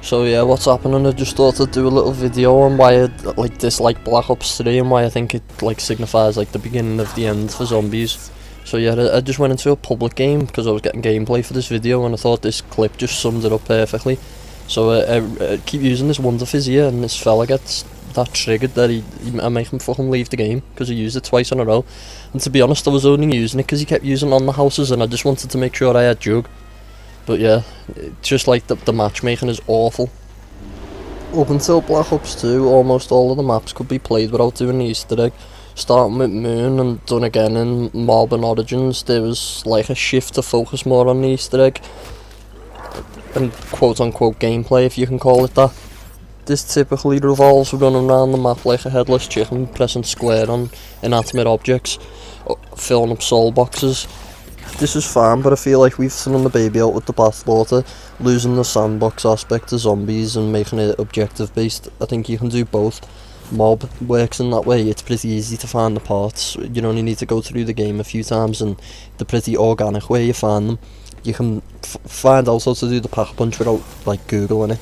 So yeah, what's happening? I just thought I'd do a little video on why I dislike Black Ops 3 and why I think it signifies the beginning of the end for zombies. So yeah, I just went into a public game because I was getting gameplay for this video and I thought this clip just summed it up perfectly. So I keep using this Wonder Fizz here and this fella gets that triggered that I make him fucking leave the game because he used it twice in a row. And to be honest, I was only using it because he kept using it on the houses and I just wanted to make sure I had Jug. But yeah, just the matchmaking is awful. Up until Black Ops 2, almost all of the maps could be played without doing the Easter egg. Starting with Moon and done again in Mob and Origins, there was a shift to focus more on the Easter egg and quote-unquote gameplay, if you can call it that. This typically revolves running around the map like a headless chicken, pressing square on inanimate objects, filling up soul boxes. This is fine, but I feel like we've thrown the baby out with the bathwater, losing the sandbox aspect to zombies and making it objective based. I think you can do both. Mob works in that way, it's pretty easy to find the parts, you only need to go through the game a few times and the pretty organic way you find them. You can find out how to do the pack-a-punch without googling it.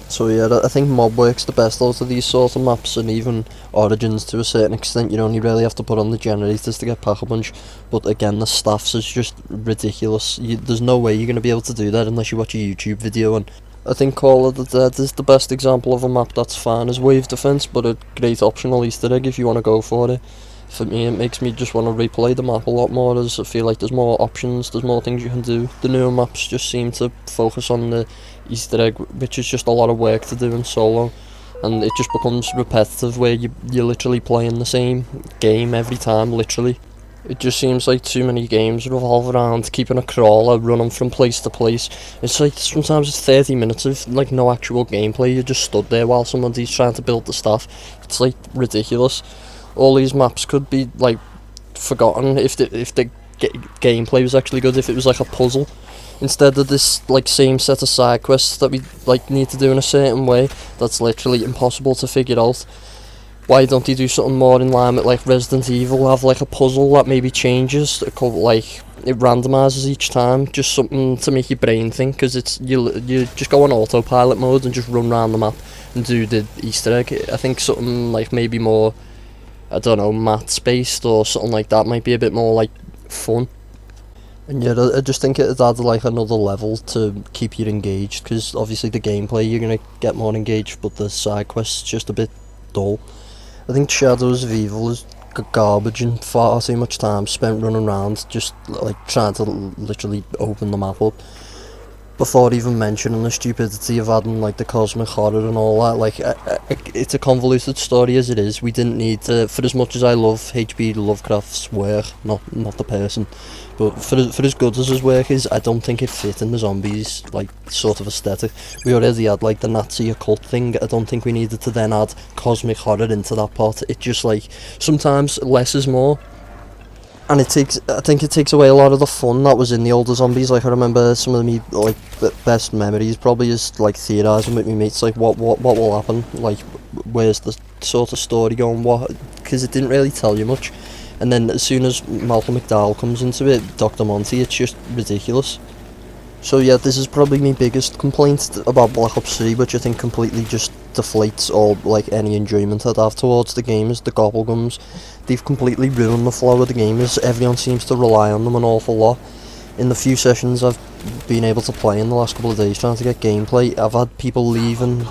So yeah, I think Mob works the best out of these sort of maps, and even Origins to a certain extent. You only really have to put on the generators to get Pack-a-Punch, but again the staffs is just ridiculous. There's no way you're going to be able to do that unless you watch a YouTube video, and I think Call of the Dead is the best example of a map that's fine as wave defense, but a great optional Easter egg if you want to go for it. For me, it makes me just want to replay the map a lot more, as I feel like there's more options, there's more things you can do. The newer maps just seem to focus on the Easter egg, which is just a lot of work to do in solo, and it just becomes repetitive where you're literally playing the same game every time, literally. It just seems like too many games revolve around keeping a crawler running from place to place. It's sometimes it's 30 minutes of no actual gameplay, you just stood there while somebody's trying to build the stuff. It's ridiculous. All these maps could be forgotten if the gameplay was actually good, if it was a puzzle instead of this same set of side quests that we need to do in a certain way that's literally impossible to figure out. Why don't they do something more in line with Resident Evil, have a puzzle that maybe changes, it randomizes each time, just something to make your brain think, because you just go on autopilot mode and just run around the map and do the Easter egg. I think something maybe more, I don't know, maths based or something like that might be a bit more fun. And yeah, I just think it'd add another level to keep you engaged, because obviously the gameplay you're gonna get more engaged, but the side quests just a bit dull. I think Shadows of Evil is garbage and far too much time spent running around just trying to literally open the map up, before even mentioning the stupidity of adding the cosmic horror and all that. It's a convoluted story as it is. We didn't need to, for as much as I love H.P. Lovecraft's work, not the person, but for as good as his work is, I don't think it fit in the zombies sort of aesthetic. We already had the Nazi occult thing. I don't think we needed to then add cosmic horror into that part. It just sometimes less is more. And I think it takes away a lot of the fun that was in the older zombies. I remember some of me best memories probably is theorising with me mates, what will happen, where's the sort of story going, because it didn't really tell you much. And then as soon as Malcolm McDowell comes into it, Dr. Monty, it's just ridiculous. So yeah, this is probably my biggest complaint about Black Ops 3, which I think completely just deflates all any enjoyment I'd have towards the game, is the Gobblegums. They've completely ruined the flow of the game, as everyone seems to rely on them an awful lot. In the few sessions I've been able to play in the last couple of days trying to get gameplay, I've had people leaving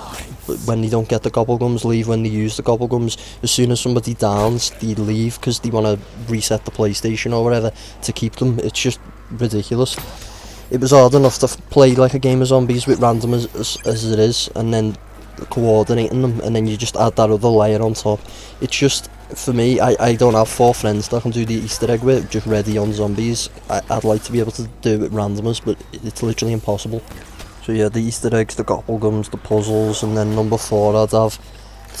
when they don't get the Gobblegums, leave when they use the Gobblegums. As soon as somebody downs, they leave because they want to reset the PlayStation or whatever to keep them. It's just ridiculous. It was hard enough to play a game of zombies with random as it is, and then coordinating them, and then you just add that other layer on top. It's just, for me, I don't have 4 friends that I can do the Easter egg with, just ready on zombies. I'd like to be able to do it with randomers, but it's literally impossible. So yeah, the Easter eggs, the Gobblegums, the puzzles, and then number 4 I'd have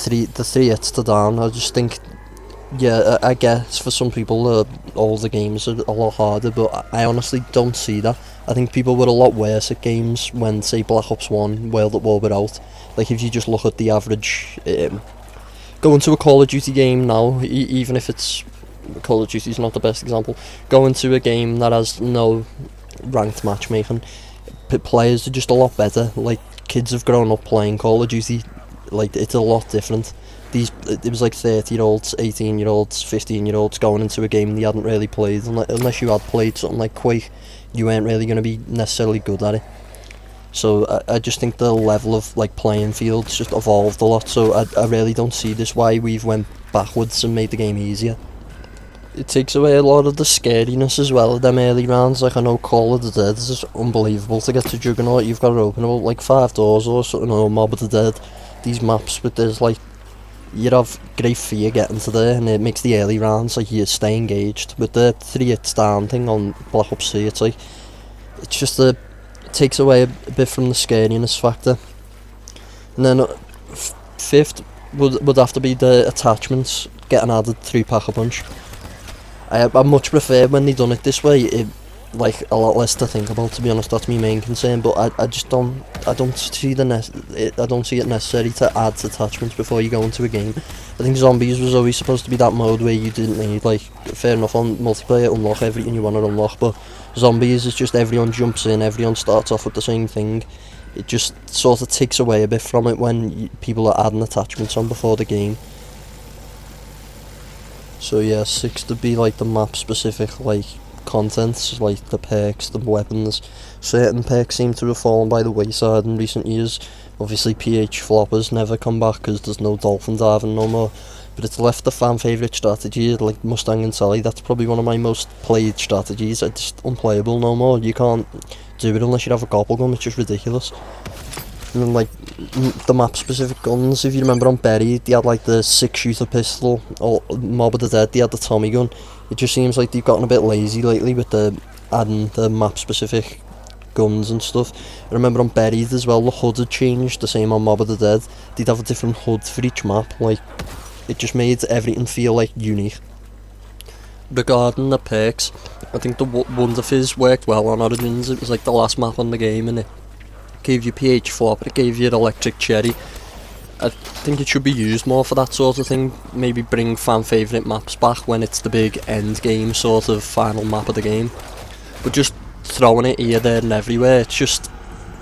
the 3 hits to down. I just think, yeah, I guess for some people all the games are a lot harder, but I honestly don't see that. I think people were a lot worse at games when, say, Black Ops 1, World at War were out. If you just look at the average, go into a Call of Duty game now, even if it's, Call of Duty's not the best example, go into a game that has no ranked matchmaking, players are just a lot better. kids have grown up playing Call of Duty. Like, it's a lot different. It was like 30-year-olds, 18-year-olds, 15-year-olds going into a game they hadn't really played. Unless you had played something like Quake, you weren't really going to be necessarily good at it. So I just think the level of like playing fields just evolved a lot. So I really don't see this why we've went backwards and made the game easier. It takes away a lot of the scariness as well of them early rounds. Like, I know Call of the Dead is just unbelievable to get to Juggernaut. You've got to open about like 5 doors or something, or Mob of the Dead. These maps, but there's like, you'd have great fear getting to there, and it makes the early rounds like you stay engaged. With the 3 hits down thing on Black Ops 3, it's like, it's just it takes away a bit from the scariness factor. And then fifth would have to be the attachments getting added through Pack-a-Punch. I much prefer when they done it this way. Like, a lot less to think about, to be honest. That's my main concern. But I just don't see I don't see it necessary to add attachments before you go into a game. I think Zombies was always supposed to be that mode where you didn't need, like, fair enough on multiplayer, unlock everything you want to unlock, but Zombies is just everyone jumps in, everyone starts off with the same thing. It just sort of takes away a bit from it when people are adding attachments on before the game. So yeah, 6 to be like the map specific like contents, like the perks, the weapons. Certain perks seem to have fallen by the wayside in recent years. Obviously PH floppers never come back because there's no dolphin diving no more. But it's left the fan favourite strategy like Mustang and Sally. That's probably one of my most played strategies. It's just unplayable no more. You can't do it unless you have a gobble gun. It's just ridiculous. And then, like, the map specific guns, if you remember on Buried, they had like the 6-shooter pistol, or Mob of the Dead, they had the Tommy gun. It just seems like they've gotten a bit lazy lately with the adding the map specific guns and stuff. I remember on Buried as well, the HUD had changed, the same on Mob of the Dead. They'd have a different HUD for each map. Like, it just made everything feel like unique. Regarding the perks, I think the Wonder Fizz worked well on Origins. It was like the last map on the game, and it gave you PH Flop, it gave you Electric Cherry. I think it should be used more for that sort of thing. Maybe bring fan favourite maps back when it's the big end game sort of final map of the game. But just throwing it here, there and everywhere, it's just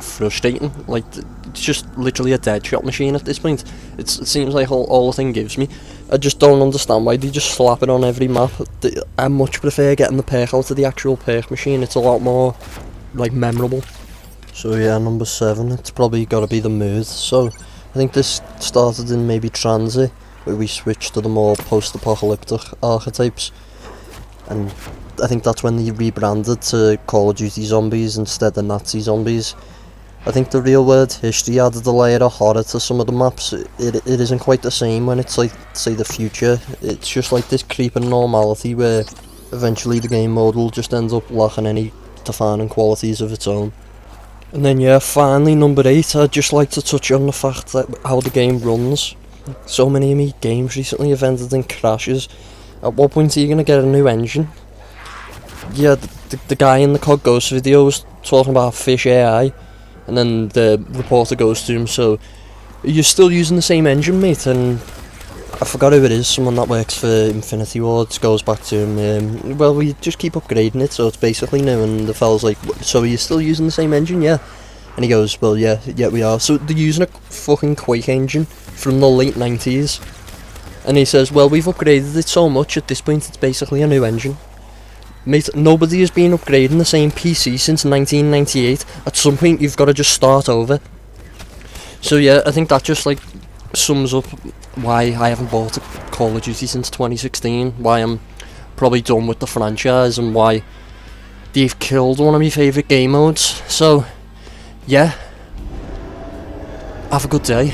frustrating. Like, it's just literally a dead shot machine at this point. It seems like all the thing gives me. I just don't understand why they just slap it on every map. I much prefer getting the perk out of the actual perk machine. It's a lot more like memorable. So yeah, number 7, it's probably got to be the Mood. So I think this started in maybe Transit, where we switched to the more post-apocalyptic archetypes, and I think that's when they rebranded to Call of Duty Zombies instead of Nazi Zombies. I think the Real World History added a layer of horror to some of the maps. It isn't quite the same when it's like, say, the future. It's just like this creeping normality where eventually the game mode will just end up lacking any defining qualities of its own. And then yeah, finally number 8, I'd just like to touch on the fact that how the game runs. So many of my games recently have ended in crashes. At what point are you going to get a new engine? Yeah, the guy in the COD Ghost video was talking about Fish AI, and then the reporter goes to him, so you're still using the same engine, mate? And I forgot who it is, someone that works for Infinity Wards goes back to him, well, we just keep upgrading it, so it's basically new. And the fella's like, so are you still using the same engine? Yeah. And he goes, well, yeah we are. So they're using a fucking Quake engine from the late 90s. And he says, well, we've upgraded it so much, at this point it's basically a new engine. Mate, nobody has been upgrading the same PC since 1998. At some point you've got to just start over. So yeah, I think that just like sums up why I haven't bought a Call of Duty since 2016, why I'm probably done with the franchise, and why they've killed one of my favourite game modes. So yeah, have a good day.